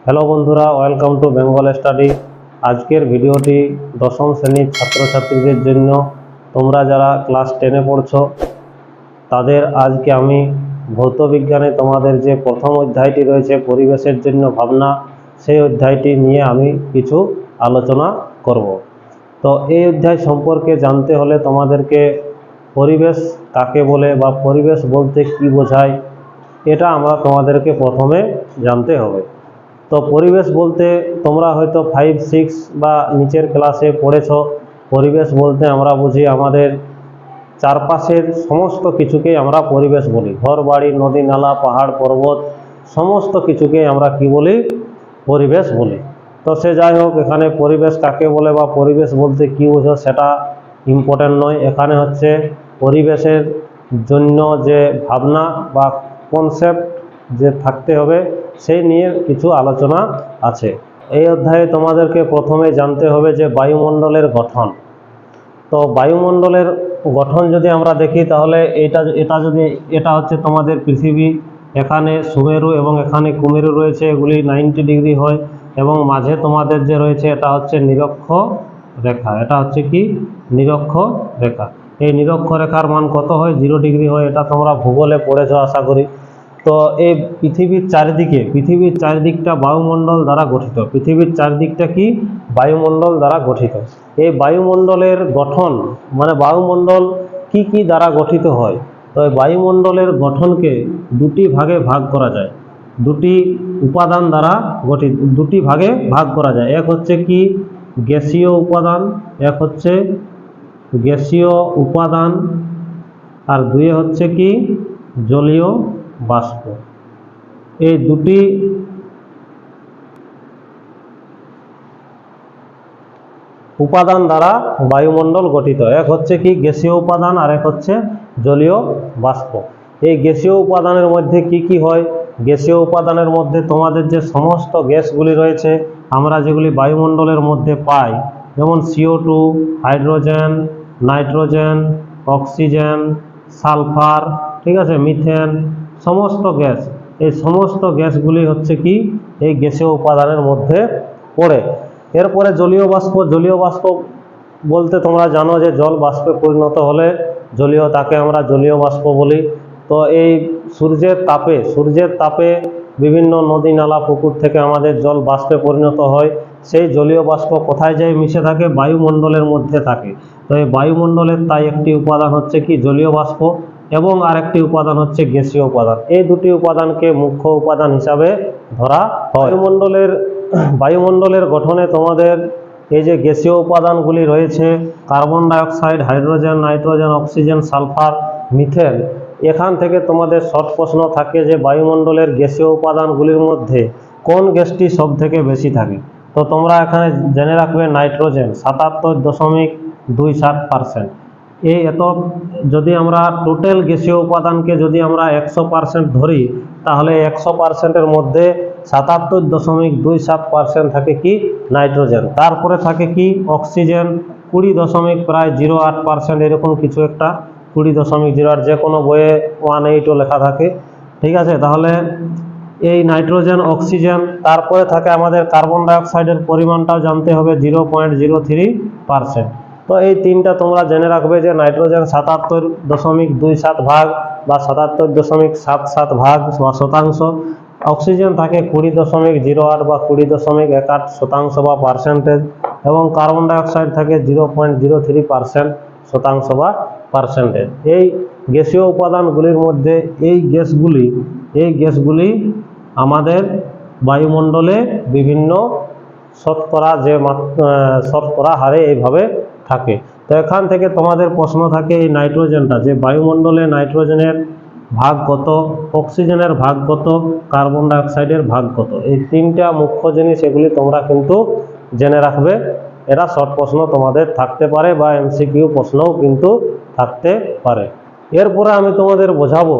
Hello বন্ধুরা, welcome to Bengal study. আজকের ভিডিওটি দশম শ্রেণীর ছাত্রছাত্রীদের জন্য। তোমরা যারা ক্লাস 10-এ পড়ছো তাদের আজকে আমি ভৌত বিজ্ঞানে তোমাদের যে প্রথম অধ্যায়টি রয়েছে পরিবেশের জন্য ভাবনা, সেই অধ্যায়টি নিয়ে আমি কিছু আলোচনা করব। তো এই অধ্যায় সম্পর্কে জানতে হলে তোমাদেরকে পরিবেশ কাকে বলে বা পরিবেশ বলতে কি বোঝায় এটা আমরা তোমাদেরকে প্রথমে জানতে হবে। তো পরিবেশ বলতে তোমরা হয়তো 5, 6 বা নিচের ক্লাসে পড়েছ। পরিবেশ বলতে আমরা বুঝি আমাদের চারপাশের সমস্ত কিছুকেই আমরা পরিবেশ বলি। ঘর বাড়ি, নদী নালা, পাহাড় পর্বত সমস্ত কিছুকেই আমরা কি বলি? পরিবেশ বলি। তো সে যাই হোক, এখানে পরিবেশ কাকে বলে বা পরিবেশ বলতে কি বোঝো সেটা ইম্পর্টেন্ট নয়। এখানে হচ্ছে পরিবেশের জন্য যে ভাবনা বা কনসেপ্ট যে থাকতে হবে সেই নিয়ে কিছু আলোচনা আছে। এই অধ্যায়ে তোমাদেরকে প্রথমে জানতে হবে যে বায়ুমণ্ডলের গঠন। তো বায়ুমণ্ডলের গঠন যদি আমরা দেখি তাহলে এটা হচ্ছে তোমাদের পৃথিবী। এখানে সুমেরু এবং এখানে কুমেরু রয়েছে, এগুলি 90 ডিগ্রি হয় এবং মাঝে তোমাদের যে রয়েছে এটা হচ্ছে নিরক্ষ রেখা। এটা হচ্ছে কি? নিরক্ষ রেখা। এই নিরক্ষ রেখার মান কত হয়? 0 ডিগ্রি হয়। এটা তোমরা ভূগোলে পড়েছো আশা করি। তো এই পৃথিবীর চারিদিকটা বায়ুমণ্ডল দ্বারা গঠিত। পৃথিবীর চারিদিকটা কি? বায়ুমণ্ডল দ্বারা গঠিত। এই বায়ুমণ্ডলের গঠন মানে বায়ুমণ্ডল কি কি দ্বারা গঠিত হয়? তো এই বায়ুমণ্ডলের গঠনকে দুটি ভাগে ভাগ করা যায়। দুটি উপাদান দ্বারা গঠিত, দুটি ভাগে ভাগ করা যায়। এক হচ্ছে কি? গ্যাসীয় উপাদান। এক হচ্ছে গ্যাসীয় উপাদান আর দুই হচ্ছে কি? জলীয় বাষ্প। এই দুটি উপাদান দ্বারা বায়ুমণ্ডল গঠিত। এক হচ্ছে কি? গ্যাসীয় উপাদান আর এক হচ্ছে জলীয় বাষ্প। এই গ্যাসীয় উপাদানের মধ্যে কি কি হয়? গ্যাসীয় উপাদানের মধ্যে তোমাদের যে সমস্ত গ্যাসগুলি রয়েছে আমরা যেগুলি বায়ুমণ্ডলের মধ্যে পাই, যেমন CO2, hydrogen, nitrogen, oxygen, sulphur, ঠিক আছে, মিথেন, সমস্ত গ্যাস। এই সমস্ত গ্যাসগুলি হচ্ছে কি? এই গ্যাসীয় উপাদানের মধ্যে পড়ে। এরপরে জলীয় বাষ্প। জলীয় বাষ্প বলতে তোমরা জানো যে জল বাষ্পে পরিণত হলে তাকে আমরা জলীয় বাষ্প বলি। তো এই সূর্যের তাপে বিভিন্ন নদী নালা পুকুর থেকে আমাদের জল বাষ্পে পরিণত হয়। সেই জলীয় বাষ্প কোথায় যায়? মিশে থাকে বায়ুমণ্ডলের মধ্যে থাকে। তো এই বায়ুমণ্ডলের তাই একটি উপাদান হচ্ছে কি? জলীয় বাষ্প এবং আরেকটি উপাদান হচ্ছে গ্যাসীয় উপাদান। এই দুটি উপাদানকে মুখ্য উপাদান হিসাবে ধরা হয়। বায়ুমণ্ডলের গঠনে তোমাদের এই যে গ্যাসীয় উপাদানগুলি রয়েছে carbon dioxide, hydrogen, nitrogen, oxygen, sulphur, methane. এখান থেকে তোমাদের শর্ট প্রশ্ন থাকে যে বায়ুমণ্ডলের গ্যাসীয় উপাদানগুলির মধ্যে কোন গ্যাসটি সব থেকে বেশি থাকে? তো তোমরা এখানে জেনে রাখবে নাইট্রোজেন 77.27%। যদি আমরা টোটাল গ্যাসীয় উপাদানকে যদি আমরা 100% ধরি তাহলে 100%-এর মধ্যে 77.27% থাকে কি? নাইট্রোজেন। তারপরে থাকে কি? অক্সিজেন 20.08%, এরকম কিছু একটা 20.08, যে কোনো বইয়ে 18ও লেখা থাকে, ঠিক আছে। তাহলে এই নাইট্রোজেন, অক্সিজেন, তারপরে থাকে আমাদের কার্বন ডাইঅক্সাইডের পরিমাণটাও জানতে হবে 0.03%। তো এই তিনটা তোমরা জেনে রাখবে যে নাইট্রোজেন 77.27 ভাগ বা 77.77 ভাগ বা শতাংশ। অক্সিজেন থাকে 20.08 বা 20.18 শতাংশ বা পার্সেন্টেজ এবং কার্বন ডাইঅক্সাইড থাকে 0.03% শতাংশ বা পার্সেন্টেজ। এই গ্যাসীয় উপাদানগুলির মধ্যে এই গ্যাসগুলি আমাদের বায়ুমণ্ডলে বিভিন্ন শতকরা হারে এইভাবে থাকে। তো এখান থেকে তোমাদের প্রশ্ন থাকে এই নাইট্রোজেনটা, যে বায়ুমণ্ডলে নাইট্রোজেনের ভাগ কত, অক্সিজেনের ভাগ কত, কার্বন ডাইঅক্সাইডের ভাগ কত। এই তিনটা মুখ্য জিনিস, এগুলি তোমরা কিন্তু জেনে রাখবে। এরা শর্ট প্রশ্ন তোমাদের থাকতে পারে বা MCQ প্রশ্নও কিন্তু থাকতে পারে। এরপরে আমি তোমাদের বোঝাবো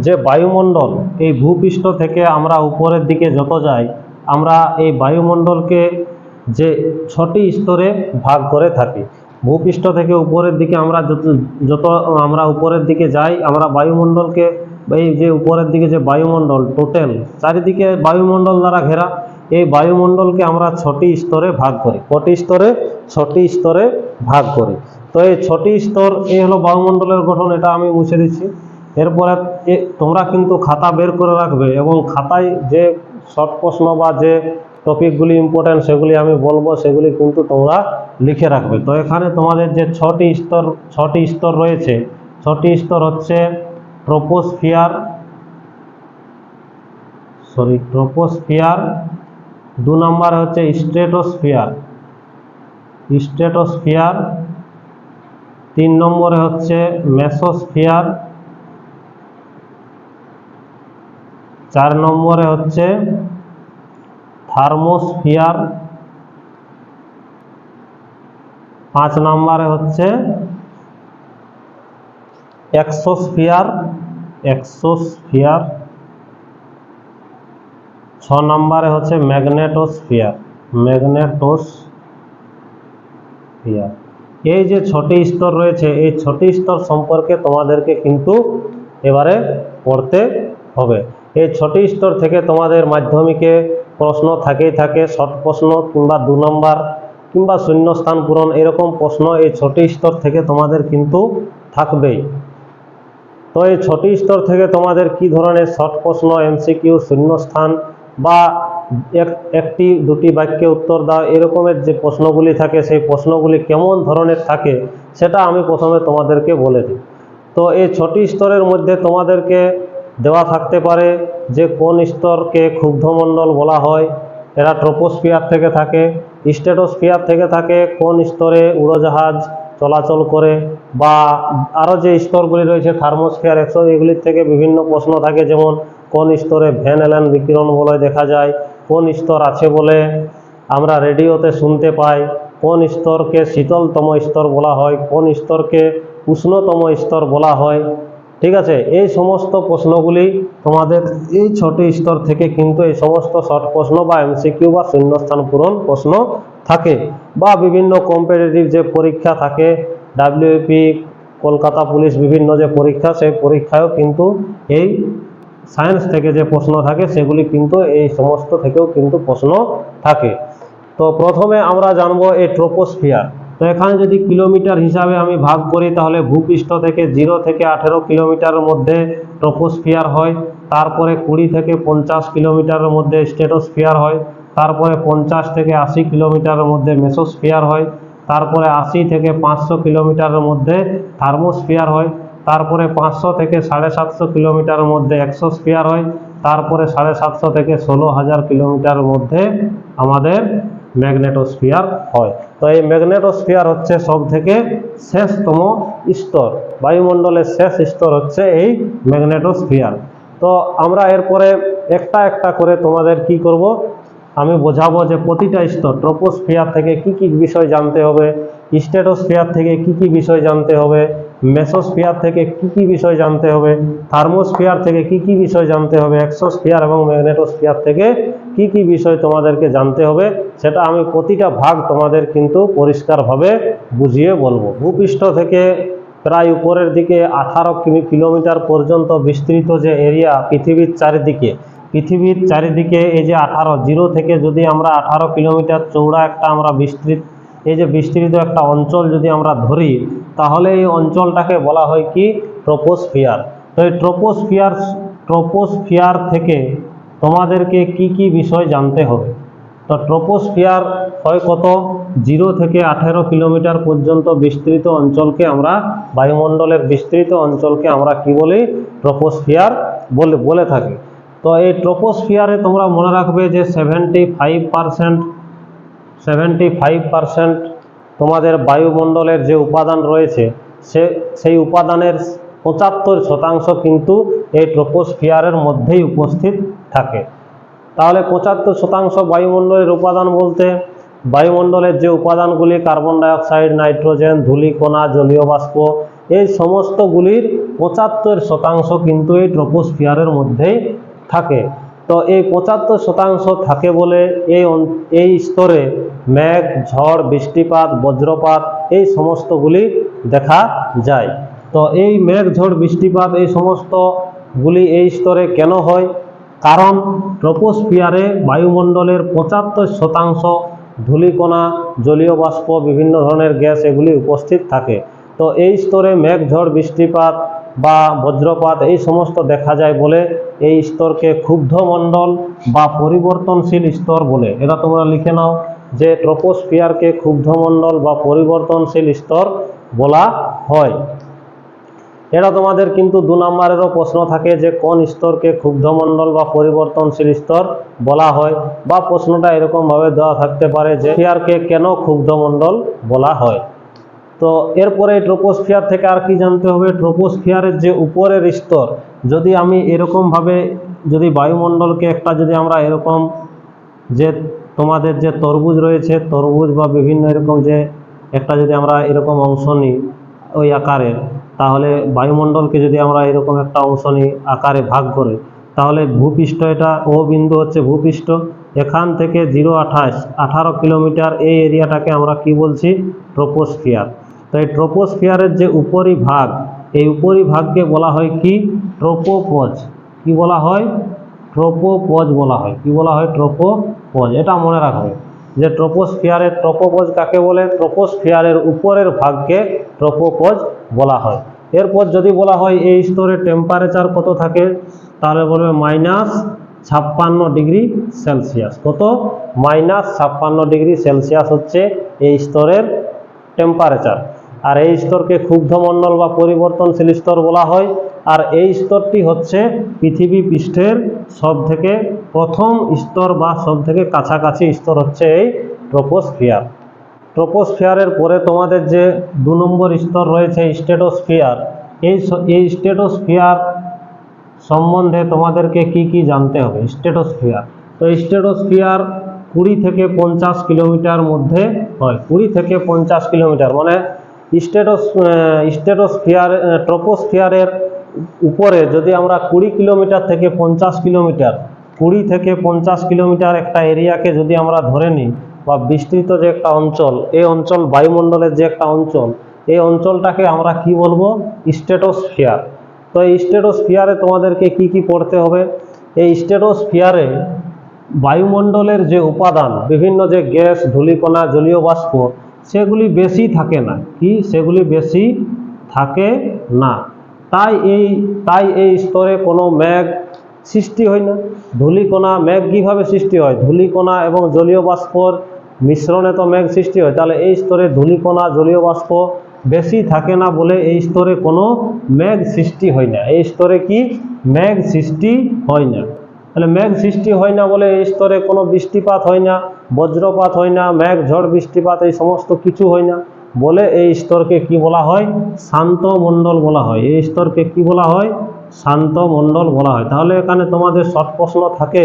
যে বায়ুমণ্ডল, এই ভূপৃষ্ঠ থেকে আমরা উপরের দিকে যত যাই আমরা এই বায়ুমণ্ডলকে যে 6টি স্তরে ভাগ করে থাকি। ভূপৃষ্ঠ থেকে উপরের দিকে আমরা যত আমরা উপরের দিকে যাই আমরা বায়ুমণ্ডলকে, এই যে উপরের দিকে যে বায়ুমণ্ডল টোটাল চারিদিকে বায়ুমণ্ডল দ্বারা ঘেরা, এই বায়ুমণ্ডলকে আমরা 6টি স্তরে ভাগ করি। কটি স্তরে? 6টি স্তরে ভাগ করি। তো এই 6টি স্তর, এই হলো বায়ুমণ্ডলের গঠন। এটা আমি মুছে দিচ্ছি। এরপরে তোমরা কিন্তু খাতা বের করে রাখবে এবং খাতায় যে শর্ট প্রশ্ন বা যে টপিকগুলি ইম্পর্টেন্ট সেগুলি আমি বলবো, সেগুলি কিন্তু তোমরা লিখে রাখবে। তো এখানে তোমাদের যে 6টি স্তর রয়েছে, 6টি স্তর হচ্ছে ট্রপোস্ফিয়ার, 2 নম্বরে হচ্ছে স্ট্রেটোস্ফিয়ার, 3 নম্বরে হচ্ছে মেসোস্ফিয়ার, 4 নম্বরে হচ্ছে থার্মোস্ফিয়ার, 5 নম্বরে হচ্ছে এক্সোস্ফিয়ার, 6 নম্বরে হচ্ছে ম্যাগনেটোস্ফিয়ার। এই যে 6টি স্তর রয়েছে, এই 6টি স্তর সম্পর্কে তোমাদেরকে কিন্তু এবারে পড়তে হবে। এই 6টি স্তর থেকে তোমাদের মাধ্যমিকে প্রশ্ন থাকেই থাকে, শর্ট প্রশ্ন কিংবা 2 নম্বর কিংবা শূন্যস্থান পূরণ, এরকম প্রশ্ন এই 6টি স্তর থেকে তোমাদের কিন্তু থাকবেই। তো এই 6টি স্তর থেকে তোমাদের কি ধরনের শর্ট প্রশ্ন, এমসিকিউ, শূন্যস্থান বা একটি দুটি বাক্যে উত্তর দাও, এরকমের যে প্রশ্নগুলি থাকে, সেই প্রশ্নগুলি কেমন ধরনের থাকে সেটা আমি প্রথমে তোমাদেরকে বলে দিই। তো এই 6টি স্তরের মধ্যে তোমাদেরকে দেওয়া থাকতে পারে যে কোন স্তরকে ক্ষুব্ধমণ্ডল বলা হয়, এরা ট্রপোস্ফিয়ার থেকে থাকে। স্ট্রেটোস্ফিয়ার থেকে থাকে কোন স্তরে উড়োজাহাজ চলাচল করে, বা আরও যে স্তরগুলি রয়েছে থার্মোস্ফিয়ার, এগুলির থেকে বিভিন্ন প্রশ্ন থাকে, যেমন কোন স্তরে ভ্যান অ্যালেন বিকিরণ বলয় দেখা যায়, কোন স্তর আছে বলে আমরা রেডিওতে শুনতে পাই, কোন স্তরকে শীতলতম স্তর বলা হয়, কোন স্তরকে উষ্ণতম স্তর বলা হয়। ঠিক আছে, এই সমস্ত প্রশ্নগুলি তোমাদের এই 6টি স্তর থেকে কিন্তু এই সমস্ত শর্ট প্রশ্ন বা এমসিকিউ বা শূন্যস্থান পূরণ প্রশ্ন থাকে, বা বিভিন্ন কম্পিটিটিভ যে পরীক্ষা থাকে, ডাব্লিউপি, কলকাতা পুলিশ, বিভিন্ন যে পরীক্ষা, সেই পরীক্ষায়ও কিন্তু এই সায়েন্স থেকে যে প্রশ্ন থাকে সেগুলি কিন্তু এই সমস্ত থেকেও কিন্তু প্রশ্ন থাকে। তো প্রথমে আমরা জানবো এই ট্রপোস্ফিয়ার। তো এখানে যদি কিলোমিটার হিসাবে আমি ভাগ করি, তাহলে ভূপৃষ্ঠ থেকে 0 থেকে 18 কিলোমিটারের মধ্যে ট্রপোস্ফিয়ার হয়। তারপরে 20 থেকে 50 কিলোমিটারের মধ্যে স্ট্রেটোস্ফিয়ার হয়। তারপরে 50 থেকে 80 কিলোমিটারের মধ্যে মেসোস্ফিয়ার হয়। তারপরে 80 থেকে 500 কিলোমিটারের মধ্যে থার্মোস্ফিয়ার হয়। তারপরে 500 থেকে 750 কিলোমিটারের মধ্যে এক্সোস্ফিয়ার হয়। তারপরে 750 থেকে 16,000 কিলোমিটারের মধ্যে আমাদের ম্যাগনেটোস্ফিয়ার হয়। তো এই ম্যাগনেটোস্ফিয়ার হচ্ছে সব থেকে শেষতম স্তর, বায়ুমণ্ডলের শেষ স্তর হচ্ছে এই ম্যাগনেটোস্ফিয়ার। তো আমরা এরপরে একটা একটা করে তোমাদের কি করব, আমি বোঝাবো যে প্রতিটা স্তর, ট্রপোস্ফিয়ার থেকে কি কি বিষয় জানতে হবে, স্ট্রেটোস্ফিয়ার থেকে কি কি বিষয় জানতে হবে, মেসোস্ফিয়ার থেকে কি কি বিষয় জানতে হবে, থার্মোস্ফিয়ার থেকে কি কি বিষয় জানতে হবে, এক্সোস্ফিয়ার এবং ম্যাগনেটোস্ফিয়ার থেকে কি কি বিষয় তোমাদেরকে জানতে হবে, সেটা আমি প্রতিটা ভাগ তোমাদের কিন্তু পরিষ্কারভাবে বুঝিয়ে বলবো। ভূপৃষ্ঠ থেকে প্রায় উপরের দিকে 18 কিলোমিটার পর্যন্ত বিস্তৃত যে এরিয়া পৃথিবীর চারিদিকে, এই যে 0 থেকে যদি আমরা 18 কিলোমিটার চৌড়া একটা আমরা বিস্তৃত একটা অঞ্চল যদি আমরা ধরি, তাহলে এই অঞ্চলটাকে বলা হয় কি ট্রপোস্ফিয়ার। তো এই ট্রপোস্ফিয়ার থেকে তোমাদেরকে কি কি বিষয় জানতে হবে। তো ট্রপোস্ফিয়ার হয় কত, 0 থেকে 18 কিলোমিটার পর্যন্ত বিস্তৃত অঞ্চলকে আমরা, বায়ুমণ্ডলের বিস্তৃত অঞ্চলকে আমরা কি বলি, ট্রপোস্ফিয়ার বলে থাকি। তো এই ট্রপোস্ফিয়ারে তোমরা মনে রাখবে যে 75% তোমাদের বায়ুমণ্ডলের যে উপাদান রয়েছে, সেই উপাদানের 75% কিন্তু এই ট্রপোস্ফিয়ারের মধ্যেই উপস্থিত থাকে। তাহলে 75% বায়ুমণ্ডলের উপাদান বলতে, বায়ুমণ্ডলের যে উপাদানগুলি কার্বন ডাইঅক্সাইড, নাইট্রোজেন, ধূলিকণা, জলীয় বাষ্প, এই সমস্তগুলির 75% কিন্তু এই ট্রপোস্ফিয়ারের মধ্যেই থাকে। তো এই 75% থাকে বলে এই স্তরে মেঘ, ঝড়, বৃষ্টিপাত, বজ্রপাত এই সমস্তগুলি দেখা যায়। তো এই মেঘ, ঝড়, বৃষ্টিপাত এই সমস্তগুলি এই স্তরে কেন হয়, কারণ ট্রপোস্ফিয়ারে বায়ুমণ্ডলের 75% ধূলিকণা, জলীয় বাষ্প, বিভিন্ন ধরনের গ্যাস এগুলি উপস্থিত থাকে। তো এই স্তরে মেঘ, ঝড়, বৃষ্টিপাত বা বজ্রপাত এই সমস্ত দেখা যায় বলে এই স্তরকে ক্ষুব্ধ মণ্ডল বা পরিবর্তনশীল স্তর বলে। এটা তোমরা লিখে নাও যে ট্রপোস্ফিয়ারকে ক্ষুব্ধ মণ্ডল বা পরিবর্তনশীল স্তর বলা হয়। এটা তোমাদের কিন্তু 2 নম্বরেরও প্রশ্ন থাকে যে কোন স্তরকে ক্ষুব্ধ মণ্ডল বা পরিবর্তনশীল স্তর বলা হয়, বা প্রশ্নটা এরকম ভাবে দেওয়া থাকতে পারে যে ট্রপোস্ফিয়ারকে কেন ক্ষুব্ধ মণ্ডল বলা হয়। তো এরপরে ট্রপোস্ফিয়ার থেকে আর কি জানতে হবে, ট্রপোস্ফিয়ারের যে উপরের স্তর, যদি আমি এরকম ভাবে যদি বায়ুমণ্ডলকে একটা যদি আমরা এরকম যে তোমাদের যে তরমুজ রয়েছে, তরমুজ বা বিভিন্ন এরকম যে একটা যদি আমরা এরকম অংশ নিই ওই আকারের, তাহলে বায়ুমণ্ডলকে যদি আমরা এরকম একটা অংশ নিই আকারে ভাগ করে, তাহলে ভূপৃষ্ঠ, এটা ও বিন্দু হচ্ছে ভূপৃষ্ঠ, এখান থেকে 0.18 কিলোমিটার এই এরিয়াটাকে আমরা কি বলছি, ট্রপোস্ফিয়ার। তো এই ট্রপোস্ফিয়ারের যে উপরিভাগ, এই উপরিভাগকে বলা হয় কি, ট্রপোপজ। কি বলা হয়, ট্রপোপজ বলা হয়। কি বলা হয়, ট্রপোপজ। এটা মনে রাখবে যে ট্রপোস্ফিয়ারের ট্রপোপজ কাকে বলে, ট্রপোস্ফিয়ারের উপরের ভাগকে ট্রপোপজ বলা হয়। এরপর যদি বলা হয় এই স্তরে টেম্পারেচার কত থাকে, তাহলে বলবে -56 ডিগ্রি সেলসিয়াস। কত, -56 ডিগ্রি সেলসিয়াস হচ্ছে এই স্তরের টেম্পারেচার। আর এই স্তরকে ক্ষুব্ধ মণ্ডল বা পরিবর্তনশীল স্তর বলা হয়। আর এই স্তরটি হচ্ছে পৃথিবী পৃষ্ঠের সব থেকে প্রথম স্তর বা সব থেকে কাছাকাছি স্তর হচ্ছে এই ট্রপোস্ফিয়ার। ট্রপোস্ফিয়ারের পরে তোমাদের যে 2 নম্বর স্তর রয়েছে স্ট্র্যাটোস্ফিয়ার। এই স্ট্র্যাটোস্ফিয়ার সম্বন্ধে তোমাদেরকে কি কি জানতে হবে। স্ট্র্যাটোস্ফিয়ার, তো স্ট্র্যাটোস্ফিয়ার 20 থেকে 50 কিলোমিটার মধ্যে হয়। 20 থেকে 50 কিলোমিটার মানে স্ট্র্যাটোস্ফিয়ার, ট্রপোস্ফিয়ারের উপরে যদি আমরা 20 কিলোমিটার থেকে 50 কিলোমিটার, 20 থেকে 50 কিলোমিটার একটা এরিয়াকে যদি আমরা ধরে নিই, বা বিস্তৃত যে একটা অঞ্চল, এই অঞ্চল বায়ুমণ্ডলের যে একটা অঞ্চল, এই অঞ্চলটাকে আমরা কি বলবো, স্ট্র্যাটোস্ফিয়ার। তো এই স্ট্র্যাটোস্ফিয়ারে তোমাদেরকে কি কি পড়তে হবে। এই স্ট্র্যাটোস্ফিয়ারে বায়ুমণ্ডলের যে উপাদান, বিভিন্ন যে গ্যাস, ধূলিকণা, জলীয় বাষ্প, সেগুলি বেশি থাকে না। কি, সেগুলি বেশি থাকে না। তাই এই স্তরে কোনো মেঘ সৃষ্টি হয় না। ধূলিকণা, মেঘ কীভাবে সৃষ্টি হয়, ধূলিকণা এবং জলীয় বাষ্পর মিশ্রণে তো মেঘ সৃষ্টি হয়। তাহলে এই স্তরে ধূলিকণা, জলীয় বাষ্প বেশি থাকে না বলে এই স্তরে কোনো মেঘ সৃষ্টি হয় না। এই স্তরে কি, মেঘ সৃষ্টি হয় না। তাহলে মেঘ সৃষ্টি হয় না বলে এই স্তরে কোনো বৃষ্টিপাত হয় না, বজ্রপাত হয় না, মেঘ, ঝড়, বৃষ্টিপাত এই সমস্ত কিছু হয় না বলে এই স্তরকে কি বলা হয়, শান্ত মণ্ডল বলা হয়। এই স্তরকে কি বলা হয়, শান্ত মণ্ডল বলা হয়। তাহলে এখানে তোমাদের শর্ট প্রশ্ন থাকে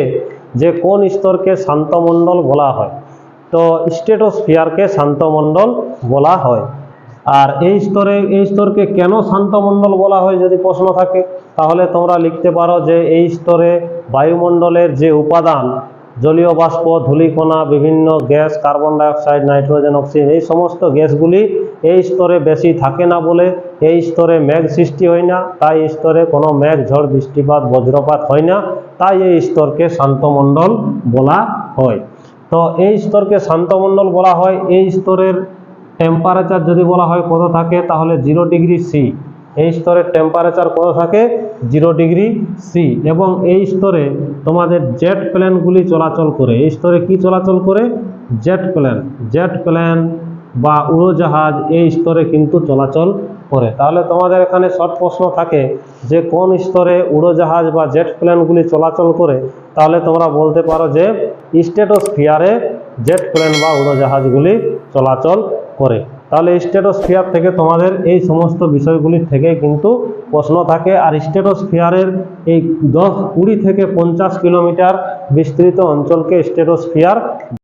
যে কোন স্তরকে শান্ত মণ্ডল বলা হয়। তো স্ট্র্যাটোস্ফিয়ারকে শান্ত মণ্ডল বলা হয়। আর এই স্তরকে কেন শান্ত মণ্ডল বলা হয় যদি প্রশ্ন থাকে, তাহলে তোমরা লিখতে পারো যে এই স্তরে বায়ুমণ্ডলের যে উপাদান, জলীয় বাষ্প, ধূলিকণা, বিভিন্ন gas, carbon dioxide, nitrogen, oxygen, এই সমস্ত গ্যাসগুলি এই স্তরে বেশি থাকে না বলে এই স্তরে মেঘ সৃষ্টি হয় না। তাই এই স্তরে কোনো মেঘ, ঝড়, বৃষ্টিপাত, বজ্রপাত হয় না। তাই এই স্তরকে শান্তমণ্ডল বলা হয়। তো এই স্তরকে শান্তমণ্ডল বলা হয়। এই স্তরের টেম্পারেচার যদি বলা হয় কত থাকে, তাহলে 0 ডিগ্রি সি। এই স্তরের টেম্পারেচার কত থাকে, 0 ডিগ্রি সি। এবং এই স্তরে তোমাদের জেট প্লেনগুলি চলাচল করে। এই স্তরে কি চলাচল করে, জেট প্লেন বা উড়োজাহাজ এই স্তরে কিন্তু চলাচল করে। তাহলে তোমাদের এখানে শর্ট প্রশ্ন থাকে যে কোন স্তরে উড়োজাহাজ বা জেট প্লেনগুলি চলাচল করে, তাহলে তোমরা বলতে পারো যে স্ট্র্যাটোস্ফিয়ারে জেট প্লেন বা উড়োজাহাজগুলি চলাচল করে। তাহলে স্ট্র্যাটোস্ফিয়ার থেকে তোমাদের এই সমস্ত বিষয়গুলি থেকে কিন্তু প্রশ্ন থাকে। আর স্ট্র্যাটোস্ফিয়ারের এই 20 থেকে 50 কিলোমিটার বিস্তৃত অঞ্চলকে স্ট্র্যাটোস্ফিয়ার